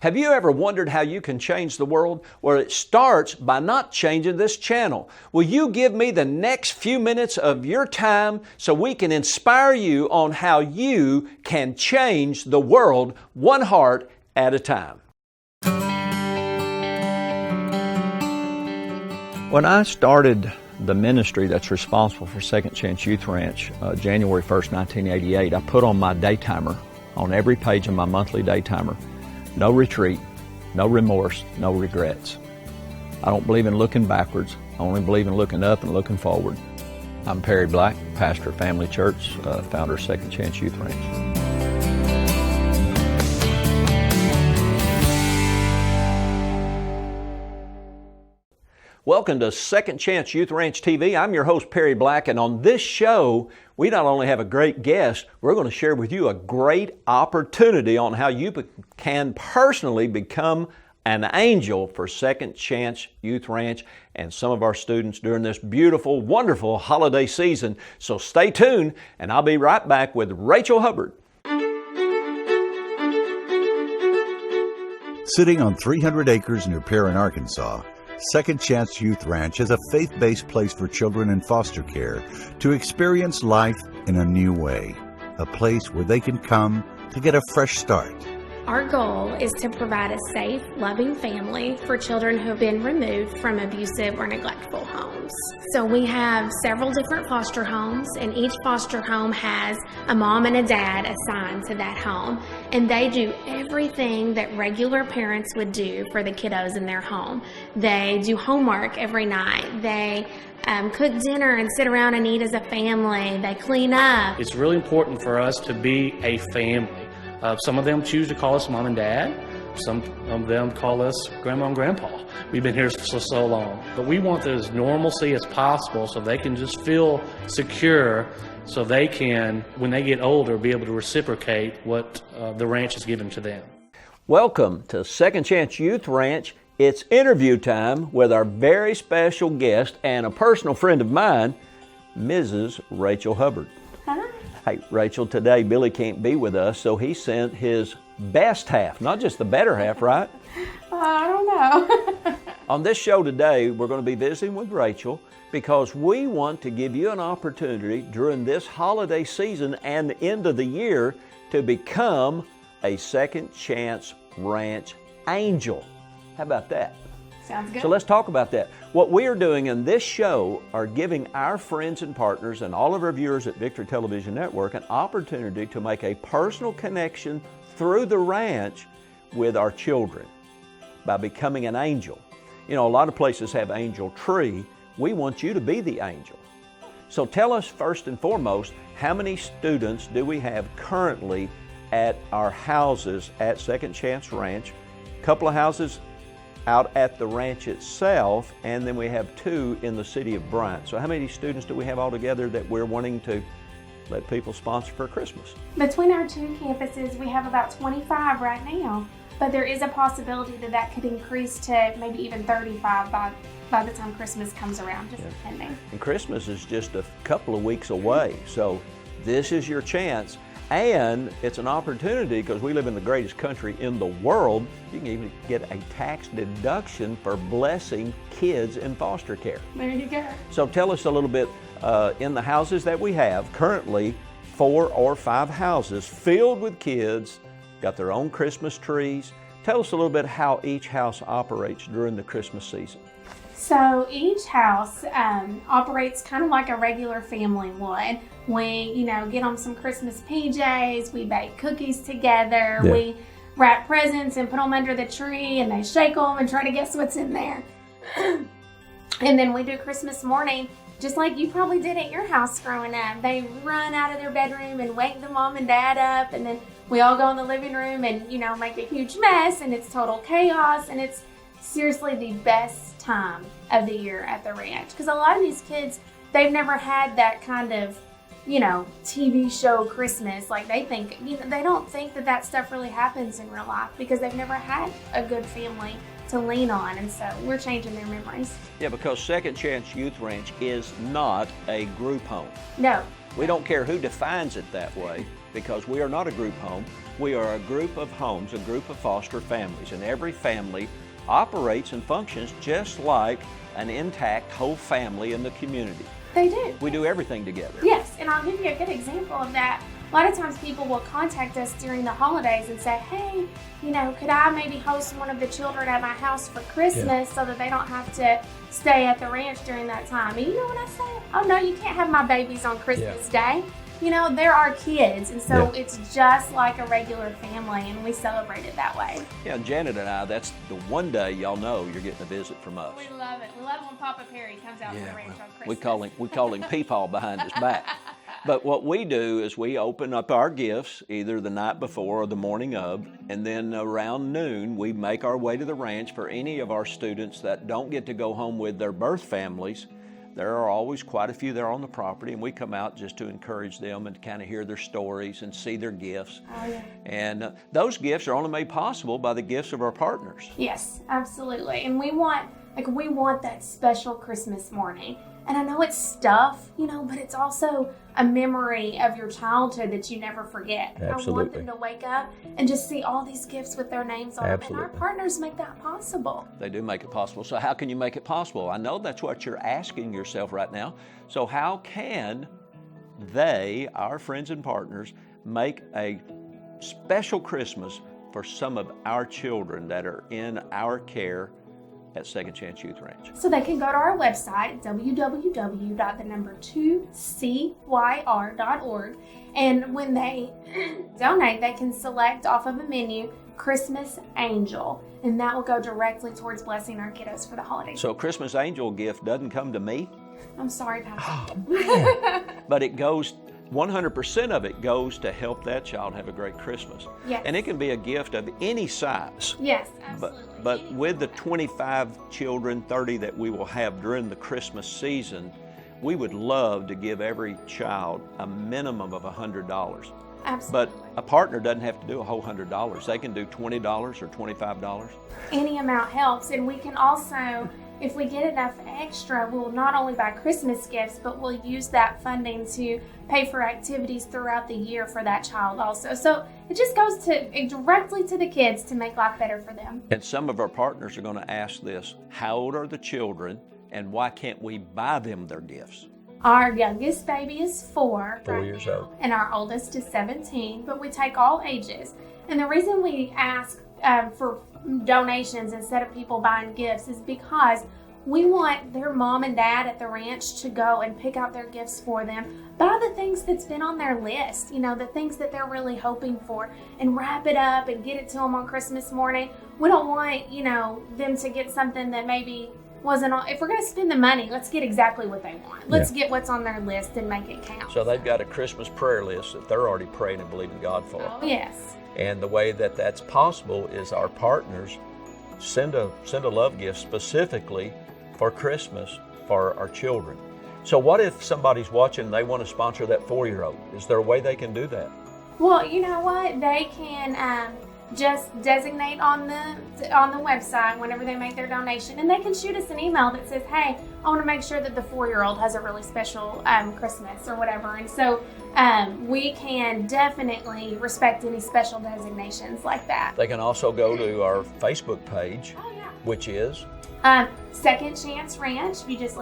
Have you ever wondered how you can change the world? Well, it starts by not changing this channel. Will you give me the next few minutes of your time so we can inspire you on how you can change the world one heart at a time? When I started the ministry that's responsible for Second Chance Youth Ranch, January 1st, 1988, I put on my daytimer on every page of my monthly daytimer. No retreat, no remorse, no regrets. I don't believe in looking backwards. I only believe in looking up and looking forward. I'm Perry Black, pastor of Family Church, founder of Second Chance Youth Ranch. Welcome to Second Chance Youth Ranch TV. I'm your host, Perry Black, and on this show, we not only have a great guest, we're going to share with you a great opportunity on how you can personally become an angel for Second Chance Youth Ranch and some of our students during this beautiful, wonderful holiday season. So stay tuned, and I'll be right back with Rachel Hubbard. Sitting on 300 acres near Perrin, Arkansas, Second Chance Youth Ranch is a faith-based place for children in foster care to experience life in a new way, a place where they can come to get a fresh start. Our goal is to provide a safe, loving family for children who have been removed from abusive or neglectful homes. So we have several different foster homes, and each foster home has a mom and a dad assigned to that home, and they do everything that regular parents would do for the kiddos in their home. They do homework every night. They cook dinner and sit around and eat as a family. They clean up. It's really important for us to be a family. Some of them choose to call us mom and dad. Some of them call us grandma and grandpa. We've been here for so long. But we want as normalcy as possible so they can just feel secure, so they can, when they get older, be able to reciprocate what the ranch has given to them. Welcome to Second Chance Youth Ranch. It's interview time with our very special guest and a personal friend of mine, Mrs. Rachel Hubbard. Hi. Hey, Rachel, today Billy can't be with us, so he sent his best half, not just the better half, right? I don't know. On this show today, we're going to be visiting with Rachel because we want to give you an opportunity during this holiday season and the end of the year to become a Second Chance Ranch angel. How about that? Sounds good. So let's talk about that. What we are doing in this show are giving our friends and partners and all of our viewers at Victory Television Network an opportunity to make a personal connection through the ranch with our children by becoming an angel. You know, a lot of places have angel tree. We want you to be the angel. So tell us first and foremost, how many students do we have currently at our houses at Second Chance Ranch? A couple of houses out at the ranch itself, and then we have 2 in the city of Bryant. So how many students do we have altogether that we're wanting to let people sponsor for Christmas? Between our 2 campuses, we have about 25 right now, but there is a possibility that that could increase to maybe even 35 by the time Christmas comes around, just depending. And Christmas is just a couple of weeks away, so this is your chance. And it's an opportunity because we live in the greatest country in the world. You can even get a tax deduction for blessing kids in foster care. There you go. So tell us a little bit, in the houses that we have, currently 4 or 5 houses filled with kids, got their own Christmas trees. Tell us a little bit how each house operates during the Christmas season. So each house operates kind of like a regular family would. We, get on some Christmas PJs, we bake cookies together, we wrap presents and put them under the tree, and they shake them and try to guess what's in there. And then we do Christmas morning, just like you probably did at your house growing up. They run out of their bedroom and wake the mom and dad up, and then we all go in the living room and, make a huge mess, and it's total chaos, and it's seriously the best time of the year at the ranch. Because a lot of these kids, they've never had that kind of, TV show Christmas. Like they think, they don't think that stuff really happens in real life because they've never had a good family to lean on. And so we're changing their memories. Yeah, because Second Chance Youth Ranch is not a group home. No. We don't care who defines it that way because we are not a group home. We are a group of homes, a group of foster families, and every family operates and functions just like an intact whole family in the community. They do. We do everything together. Yes, and I'll give you a good example of that. A lot of times people will contact us during the holidays and say, hey, you know, could I maybe host one of the children at my house for Christmas so that they don't have to stay at the ranch during that time? And you know what I say? Oh no, you can't have my babies on Christmas Day. You know, there are kids, and so it's just like a regular family, and we celebrate it that way. Yeah, Janet and I, that's the one day y'all know you're getting a visit from us. We love it. We love when Papa Perry comes out to the ranch on Christmas. We call him Peepaw behind his back. But what we do is we open up our gifts either the night before or the morning of, and then around noon we make our way to the ranch for any of our students that don't get to go home with their birth families. There are always quite a few there on the property, and we come out just to encourage them and kind of hear their stories and see their gifts. Oh, yeah. And those gifts are only made possible by the gifts of our partners. Yes, absolutely. And we want that special Christmas morning. And I know it's stuff, you know, but it's also a memory of your childhood that you never forget. Absolutely. I want them to wake up and just see all these gifts with their names on them. And our partners make that possible. They do make it possible. So how can you make it possible? I know that's what you're asking yourself right now. So how can they, our friends and partners, make a special Christmas for some of our children that are in our care at Second Chance Youth Ranch? So they can go to our website, www.2CYR.org, and when they donate, they can select off of a menu Christmas Angel, and that will go directly towards blessing our kiddos for the holidays. So Christmas Angel gift doesn't come to me? I'm sorry, Pastor. But it goes, 100% of it goes to help that child have a great Christmas. Yes. And it can be a gift of any size. Yes, absolutely. But with the 25 children, 30 that we will have during the Christmas season, we would love to give every child a minimum of $100. Absolutely. But a partner doesn't have to do a whole $100. They can do $20 or $25. Any amount helps, and we can also, if we get enough extra, we'll not only buy Christmas gifts, but we'll use that funding to pay for activities throughout the year for that child also. So it just goes directly to the kids to make life better for them. And some of our partners are going to ask this: how old are the children, and why can't we buy them their gifts? Our youngest baby is 4 years old. And our oldest is 17, but we take all ages. And the reason we ask for donations instead of people buying gifts is because we want their mom and dad at the ranch to go and pick out their gifts for them, buy the things that's been on their list, you know, the things that they're really hoping for, and wrap it up and get it to them on Christmas morning. We don't want, you know, them to get something that maybe wasn't on. If we're going to spend the money, let's get exactly what they want. Let's get what's on their list and make it count. So they've got a Christmas prayer list that they're already praying and believing God for. Oh, yes. And the way that that's possible is our partners send a love gift specifically for Christmas for our children. So what if somebody's watching and they want to sponsor that 4-year-old? Is there a way they can do that? Well, you know what? They can just designate on the website whenever they make their donation, and they can shoot us an email that says, hey, I want to make sure that the 4-year-old has a really special Christmas or whatever. And so we can definitely respect any special designations like that. They can also go to our Facebook page, which is Second Chance Ranch. If you just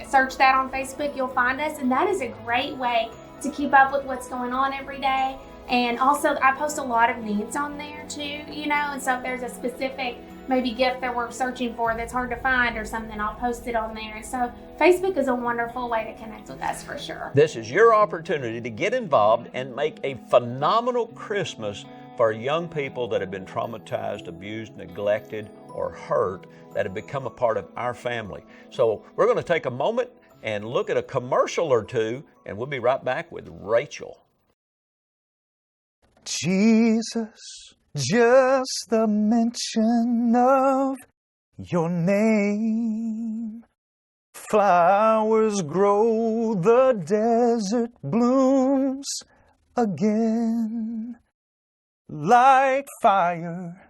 search that on Facebook, you'll find us, and that is a great way to keep up with what's going on every day. And also, I post a lot of needs on there too, you know, and so if there's a specific maybe gift that we're searching for that's hard to find or something, I'll post it on there. And so Facebook is a wonderful way to connect with us for sure. This is your opportunity to get involved and make a phenomenal Christmas for young people that have been traumatized, abused, neglected, or hurt, that have become a part of our family. So we're going to take a moment and look at a commercial or two, and we'll be right back with Rachel. Jesus, just the mention of your name. Flowers grow, the desert blooms again. Like fire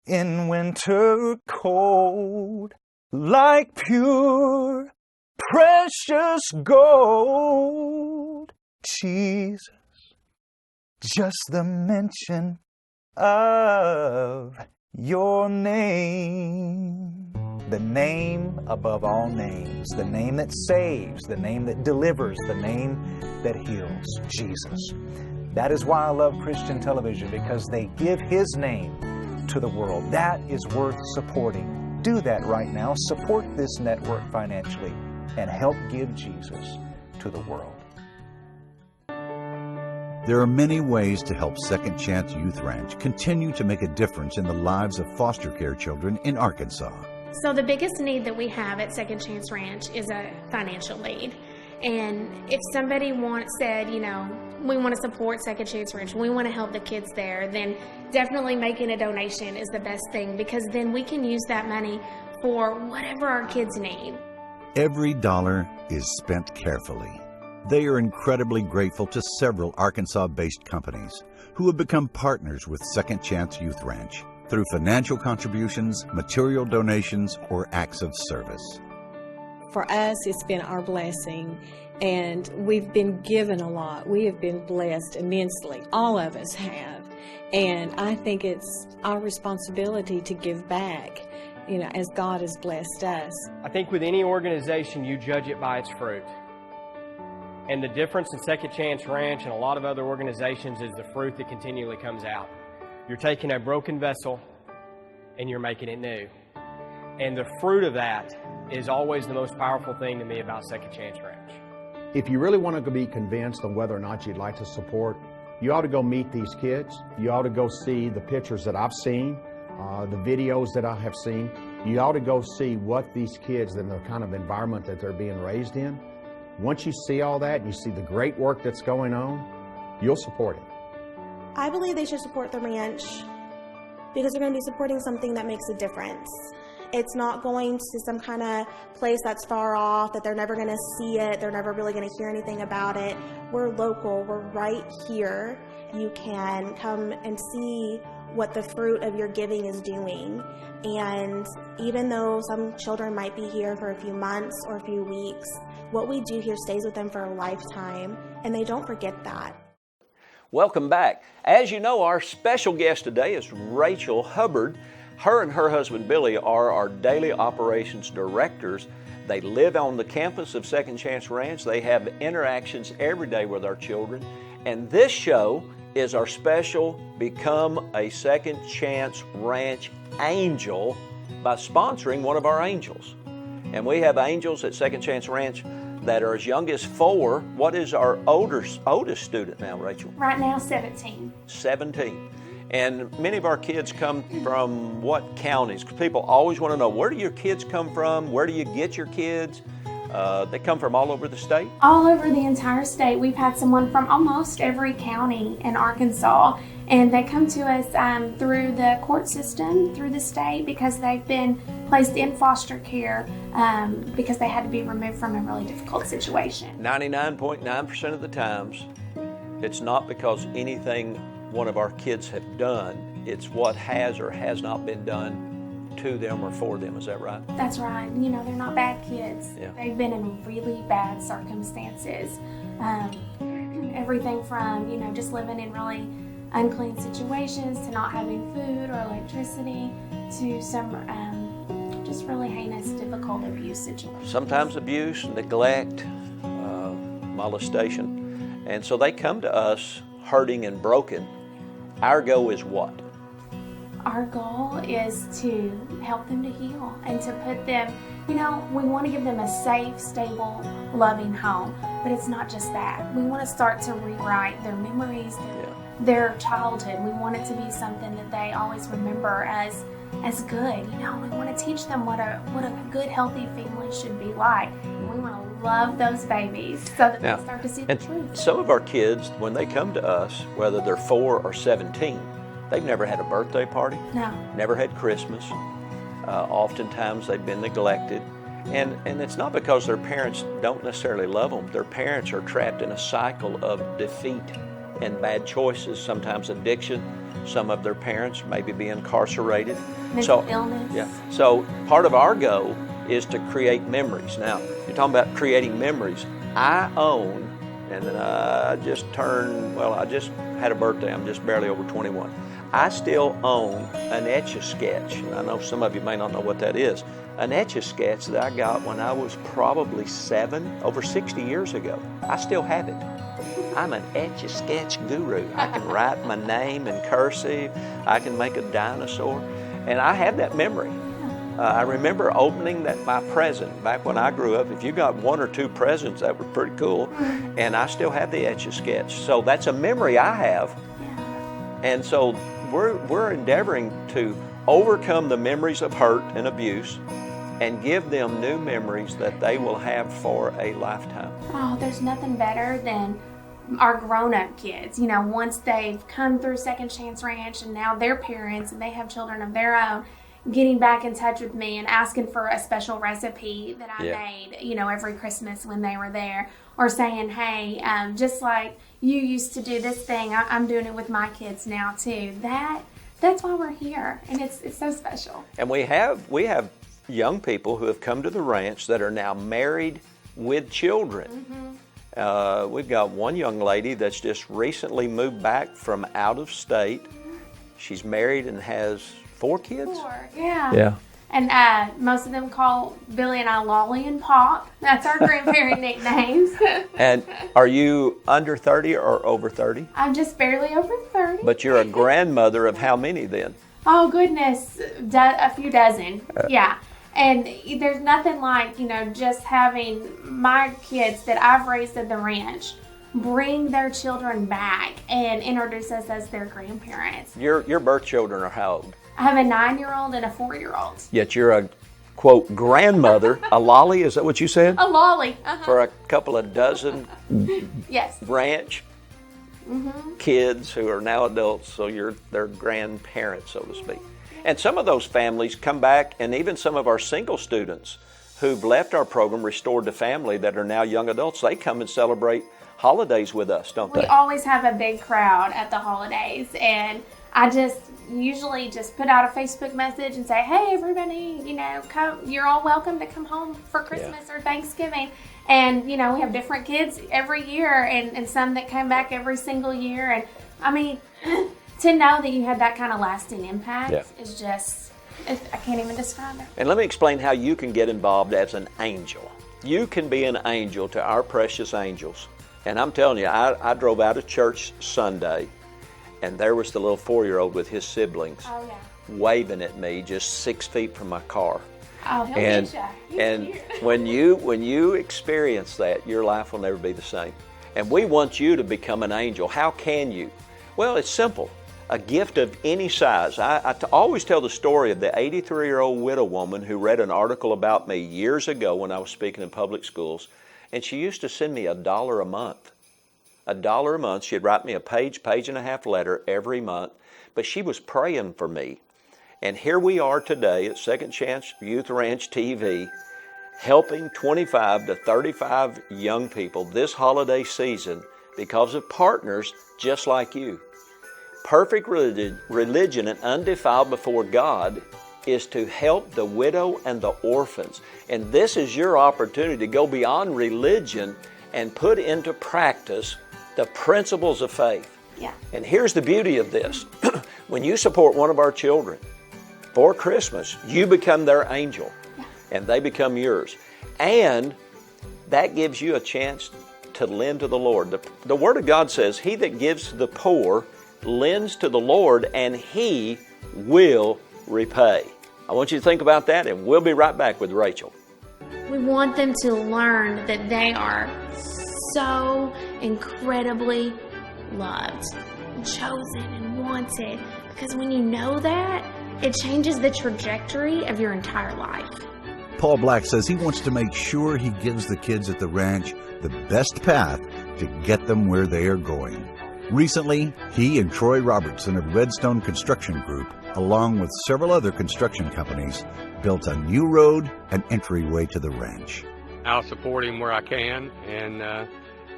in winter cold, like pure, precious gold. Jesus, just the mention of your name. The name above all names, the name that saves, the name that delivers, the name that heals, Jesus. That is why I love Christian television, because they give His name to the world. That is worth supporting. Do that right now. Support this network financially and help give Jesus to the world. There are many ways to help Second Chance Youth Ranch continue to make a difference in the lives of foster care children in Arkansas. So the biggest need that we have at Second Chance Ranch is a financial need. And if somebody said, we want to support Second Chance Ranch, we want to help the kids there, then definitely making a donation is the best thing, because then we can use that money for whatever our kids need. Every dollar is spent carefully. They are incredibly grateful to several Arkansas-based companies who have become partners with Second Chance Youth Ranch through financial contributions, material donations, or acts of service. For us, it's been our blessing, and we've been given a lot. We have been blessed immensely. All of us have. And I think it's our responsibility to give back, as God has blessed us. I think with any organization, you judge it by its fruit. And the difference in Second Chance Ranch and a lot of other organizations is the fruit that continually comes out. You're taking a broken vessel and you're making it new. And the fruit of that is always the most powerful thing to me about Second Chance Ranch. If you really want to be convinced on whether or not you'd like to support, you ought to go meet these kids. You ought to go see the pictures that I've seen, the videos that I have seen. You ought to go see what these kids and the kind of environment that they're being raised in. Once you see all that, you see the great work that's going on, you'll support it. I believe they should support the ranch because they're going to be supporting something that makes a difference. It's not going to some kind of place that's far off, that they're never going to see it, they're never really going to hear anything about it. We're local, we're right here. You can come and see what the fruit of your giving is doing. And even though some children might be here for a few months or a few weeks, what we do here stays with them for a lifetime, and they don't forget that. Welcome back. As you know, our special guest today is Rachel Hubbard. Her and her husband Billy are our daily operations directors. They live on the campus of Second Chance Ranch. They have interactions every day with our children. And this show is our special Become a Second Chance Ranch Angel by sponsoring one of our angels. And we have angels at Second Chance Ranch that are as young as 4. What is our oldest student now, Rachel? Right now, 17. 17. And many of our kids come from what counties? Because people always want to know, where do your kids come from? Where do you get your kids? They come from all over the state? All over the entire state. We've had someone from almost every county in Arkansas, and they come to us through the court system, through the state, because they've been placed in foster care because they had to be removed from a really difficult situation. 99.9% of the times, it's not because anything one of our kids have done, it's what has or has not been done to them or for them. Is that right? That's right. You know, they're not bad kids. Yeah. They've been in really bad circumstances. Everything from, just living in really unclean situations to not having food or electricity to some just really heinous, difficult abuse situations. Sometimes abuse, neglect, molestation. And so they come to us hurting and broken. Our goal is what? Our goal is to help them to heal and to put them, we want to give them a safe, stable, loving home. But it's not just that. We want to start to rewrite their memories, their childhood. We want it to be something that they always remember as good. We want to teach them what a good, healthy family should be like. And we want to love those babies so that they start to see the truth. Some of our kids, when they come to us, whether they're 4 or 17, they've never had a birthday party. No. Never had Christmas. Oftentimes they've been neglected. And it's not because their parents don't necessarily love them. Their parents are trapped in a cycle of defeat and bad choices, sometimes addiction. Some of their parents maybe be incarcerated. Mental illness. Yeah. So part of our goal is to create memories. Now, you're talking about creating memories. I own, and then I just had a birthday. I'm just barely over 21. I still own an Etch-a-Sketch. I know some of you may not know what that is. An Etch-a-Sketch that I got when I was probably 7, over 60 years ago. I still have it. I'm an Etch-a-Sketch guru. I can write my name in cursive. I can make a dinosaur. And I have that memory. I remember opening my present back when I grew up. If you got 1 or 2 presents, that was pretty cool. And I still have the Etch-a-Sketch. So that's a memory I have. And so we're endeavoring to overcome the memories of hurt and abuse and give them new memories that they will have for a lifetime. Oh, there's nothing better than our grown-up kids. You know, once they've come through Second Chance Ranch and now they're parents and they have children of their own, getting back in touch with me and asking for a special recipe that I made, you know, every Christmas when they were there, or saying, hey, just like you used to do this thing, I'm doing it with my kids now too. That's why we're here, and it's so special. And we have young people who have come to the ranch that are now married with children. We've got one young lady that's just recently moved back from out of state. She's married and has 4 kids? 4, yeah. And most of them call Billy and I Lolly and Pop. That's our grandparent nicknames. And are you under 30 or over 30? I'm just barely over 30. But you're a grandmother of how many then? Oh, goodness, a few dozen, yeah. And there's nothing like, you know, just having my kids that I've raised at the ranch bring their children back and introduce us as their grandparents. Your birth children are how old? I have a 9-year-old and a 4-year-old. Yet you're a, quote, grandmother, a lolly, is that what you said? A lolly, For a couple of dozen ranch kids who are now adults, so you're their grandparents, so to speak. And some of those families come back, and even some of our single students who've left our program, Restored to Family, that are now young adults, they come and celebrate holidays with us, don't they? We always have a big crowd at the holidays, and I usually just put out a Facebook message and say, hey, everybody, you know, come, you're all welcome to come home for Christmas or Thanksgiving. And, you know, we have different kids every year and some that come back every single year. And, I mean, to know that you had that kind of lasting impact is just, I can't even describe it. And let me explain how you can get involved as an angel. You can be an angel to our precious angels. And I'm telling you, I drove out of church Sunday, and there was the little 4-year-old with his siblings waving at me just 6 feet from my car. Oh, he'll get you. And when you experience that, your life will never be the same. And we want you to become an angel. How can you? Well, it's simple. A gift of any size. I always tell the story of the 83-year-old widow woman who read an article about me years ago when I was speaking in public schools, and she used to send me $1 a month. $1 a month. She'd write me a page and a half letter every month, but she was praying for me. And here we are today at Second Chance Youth Ranch TV, helping 25 to 35 young people this holiday season because of partners just like you. Perfect religion and undefiled before God is to help the widow and the orphans. And this is your opportunity to go beyond religion and put into practice the principles of faith. Yeah. And here's the beauty of this. When you support one of our children for Christmas, you become their angel and they become yours. And that gives you a chance to lend to the Lord. The Word of God says, he that gives to the poor lends to the Lord, and he will repay. I want you to think about that, and we'll be right back with Rachel. We want them to learn that they are so incredibly loved, chosen, and wanted. Because when you know that, it changes the trajectory of your entire life. Paul Black says he wants to make sure he gives the kids at the ranch the best path to get them where they are going. Recently, he and Troy Robertson of Redstone Construction Group, along with several other construction companies, built a new road and entryway to the ranch. I'll support him where I can and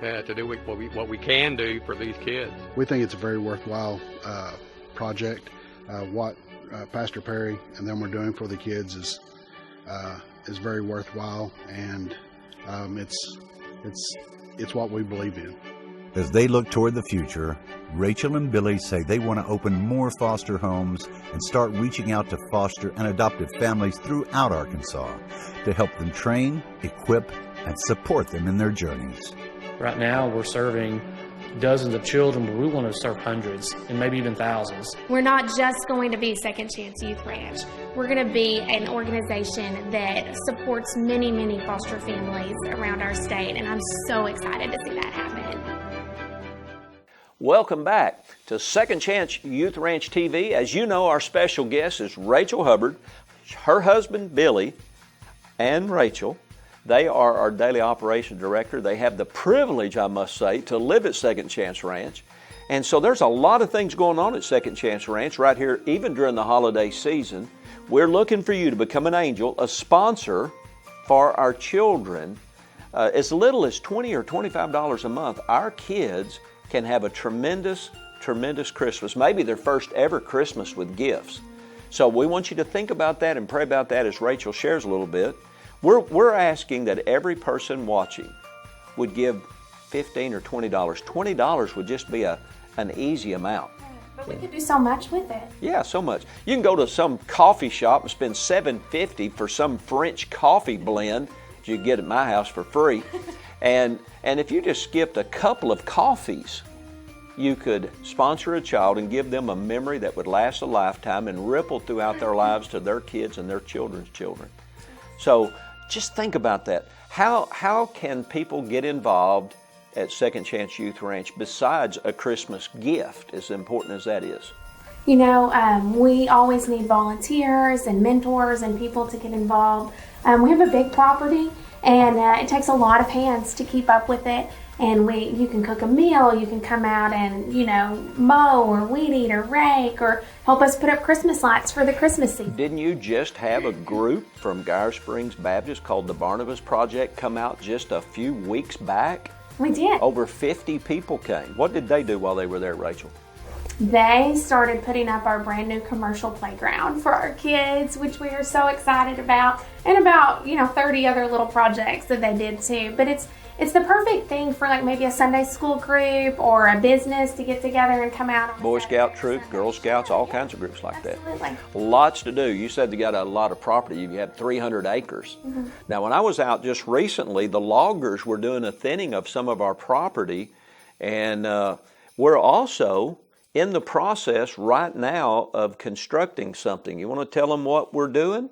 to do what we can do for these kids. We think it's a very worthwhile project. What Pastor Perry and them are doing for the kids is very worthwhile, and it's what we believe in. As they look toward the future, Rachel and Billy say they want to open more foster homes and start reaching out to foster and adoptive families throughout Arkansas to help them train, equip, and support them in their journeys. Right now, we're serving dozens of children, but we want to serve hundreds and maybe even thousands. We're not just going to be Second Chance Youth Ranch. We're going to be an organization that supports many, many foster families around our state, and I'm so excited to see that happen. Welcome back to Second Chance Youth Ranch TV. As you know, our special guest is Rachel Hubbard, her husband Billy, and Rachel. They are our daily operations director. They have the privilege, I must say, to live at Second Chance Ranch. And so there's a lot of things going on at Second Chance Ranch right here, even during the holiday season. We're looking for you to become an angel, a sponsor for our children. As little as $20 or $25 a month, our kids can have a tremendous, tremendous Christmas, maybe their first ever Christmas with gifts. So we want you to think about that and pray about that as Rachel shares a little bit. We're asking that every person watching would give $15 or $20. $20 would just be an easy amount. But we could do so much with it. Yeah, so much. You can go to some coffee shop and spend $7.50 for some French coffee blend that you get at my house for free. And if you just skipped a couple of coffees, you could sponsor a child and give them a memory that would last a lifetime and ripple throughout their lives to their kids and their children's children. So just think about that. How can people get involved at Second Chance Youth Ranch besides a Christmas gift, as important as that is? You know, we always need volunteers and mentors and people to get involved. We have a big property, and it takes a lot of hands to keep up with it. And you can cook a meal, you can come out and, mow or weed eat or rake or help us put up Christmas lights for the Christmas season. Didn't you just have a group from Geyer Springs Baptist called the Barnabas Project come out just a few weeks back? We did. Over 50 people came. What did they do while they were there, Rachel? They started putting up our brand new commercial playground for our kids, which we are so excited about, and about 30 other little projects that they did too. But it's the perfect thing for like maybe a Sunday school group or a business to get together and come out. Boy Scout troop, Girl Scouts, all kinds of groups like Absolutely. that. Lots to do. You said you got a lot of property. You had 300 acres. Mm-hmm. Now, when I was out just recently, the loggers were doing a thinning of some of our property, and we're also in the process right now of constructing something. You want to tell them what we're doing?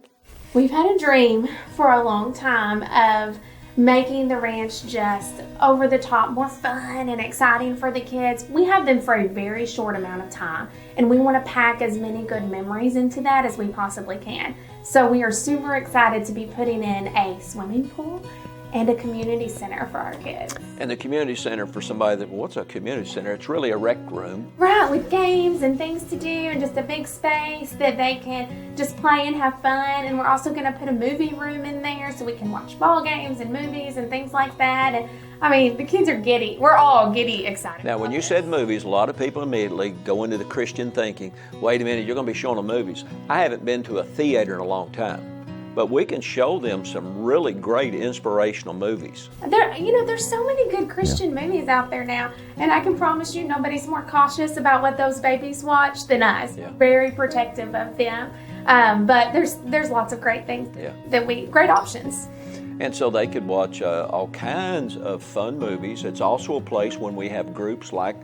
We've had a dream for a long time of making the ranch just over the top, more fun and exciting for the kids. We have them for a very short amount of time, and we want to pack as many good memories into that as we possibly can. So we are super excited to be putting in a swimming pool and a community center for our kids. And the community center, for somebody that, what's a community center? It's really a rec room. Right, with games and things to do and just a big space that they can just play and have fun. And we're also going to put a movie room in there so we can watch ball games and movies and things like that. And I mean, the kids are giddy. We're all giddy excited. Now, when you said movies, a lot of people immediately go into the Christian thinking, wait a minute, you're going to be showing them movies. I haven't been to a theater in a long time. But we can show them some really great inspirational movies. There's so many good Christian movies out there now, and I can promise you nobody's more cautious about what those babies watch than us. Yeah. Very protective of them. But there's lots of great things great options. And so they could watch all kinds of fun movies. It's also a place when we have groups like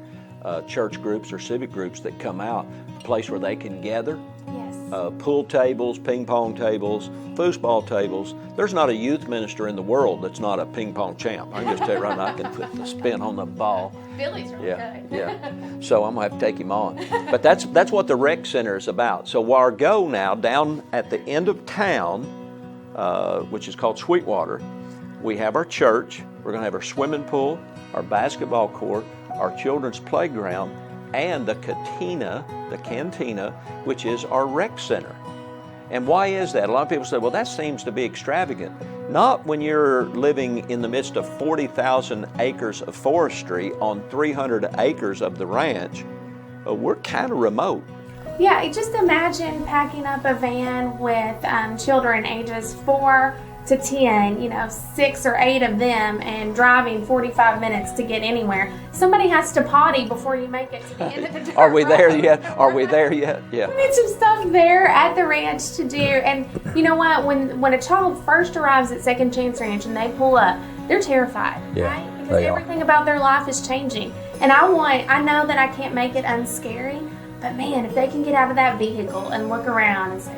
church groups or civic groups that come out, a place where they can gather. Yes. Pool tables, ping pong tables, foosball tables. There's not a youth minister in the world that's not a ping pong champ. I can just tell you right now, I can put the spin on the ball. Billy's really good. Yeah. So I'm going to have to take him on. But that's what the rec center is about. So while go now, down at the end of town, which is called Sweetwater, we have our church. We're going to have our swimming pool, our basketball court, our children's playground, and the cantina, which is our rec center. And why is that? A lot of people say, well, that seems to be extravagant. Not when you're living in the midst of 40,000 acres of forestry on 300 acres of the ranch. We're kind of remote. Yeah, just imagine packing up a van with children ages 4 to 10, 6 or 8 of them, and driving 45 minutes to get anywhere. Somebody has to potty before you make it to the end of the dirt Are we there road. yet? Are we there yet? Yeah. We need some stuff there at the ranch to do. And you know what? When a child first arrives at Second Chance Ranch and they pull up, they're terrified, right? Because they are. everything about their life is changing. And I know that I can't make it unscary, but man, if they can get out of that vehicle and look around and say,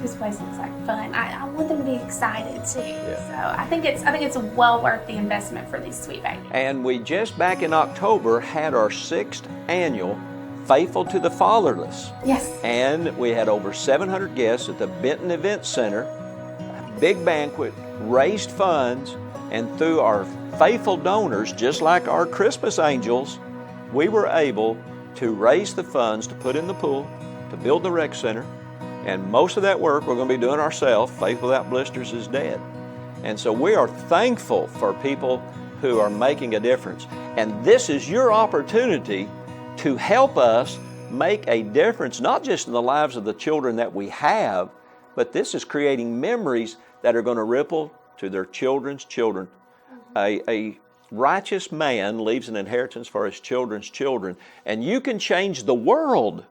this place looks like fun. I want them to be excited too. Yeah. So I think it's well worth the investment for these sweet babies. And we just back in October had our 6th annual Faithful to the Fatherless. Yes. And we had over 700 guests at the Benton Event Center. A big banquet, raised funds, and through our faithful donors, just like our Christmas angels, we were able to raise the funds to put in the pool, to build the rec center. And most of that work we're going to be doing ourselves. Faith without blisters is dead. And so we are thankful for people who are making a difference. And this is your opportunity to help us make a difference, not just in the lives of the children that we have, but this is creating memories that are going to ripple to their children's children. A righteous man leaves an inheritance for his children's children. And you can change the world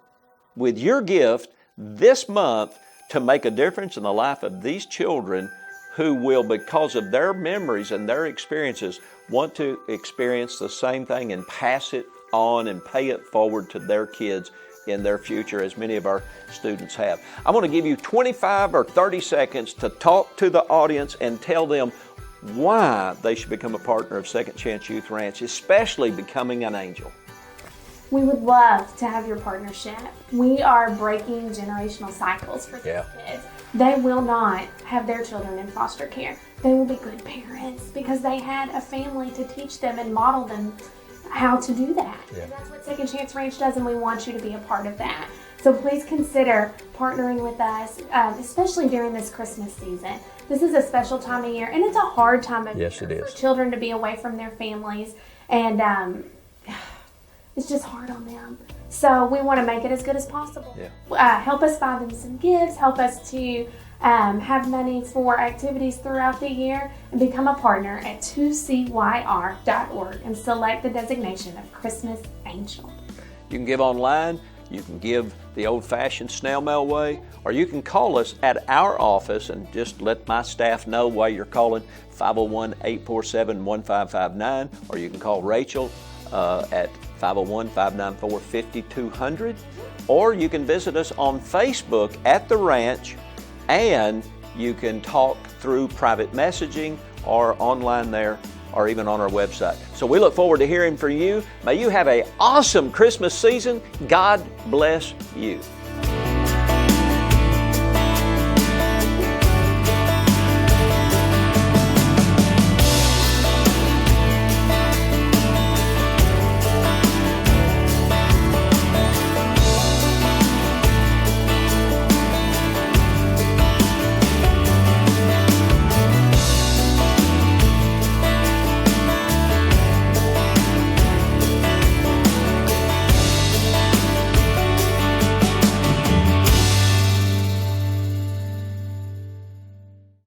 with your gift this month to make a difference in the life of these children who will, because of their memories and their experiences, want to experience the same thing and pass it on and pay it forward to their kids in their future, as many of our students have. I'm going to give you 25 or 30 seconds to talk to the audience and tell them why they should become a partner of Second Chance Youth Ranch, especially becoming an angel. We would love to have your partnership. We are breaking generational cycles for these kids. They will not have their children in foster care. They will be good parents because they had a family to teach them and model them how to do that. Yeah. That's what Second Chance Ranch does, and we want you to be a part of that. So please consider partnering with us, especially during this Christmas season. This is a special time of year, and it's a hard time of year for children to be away from their families, and it's just hard on them. So we want to make it as good as possible. Yeah. Help us buy them some gifts, help us to have money for activities throughout the year, and become a partner at 2CYR.org and select the designation of Christmas Angel. You can give online, you can give the old-fashioned snail mail way, or you can call us at our office and just let my staff know why you're calling, 501-847-1559, or you can call Rachel at 501-594-5200, or you can visit us on Facebook at The Ranch, and you can talk through private messaging or online there, or even on our website. So we look forward to hearing from you. May you have an awesome Christmas season. God bless you.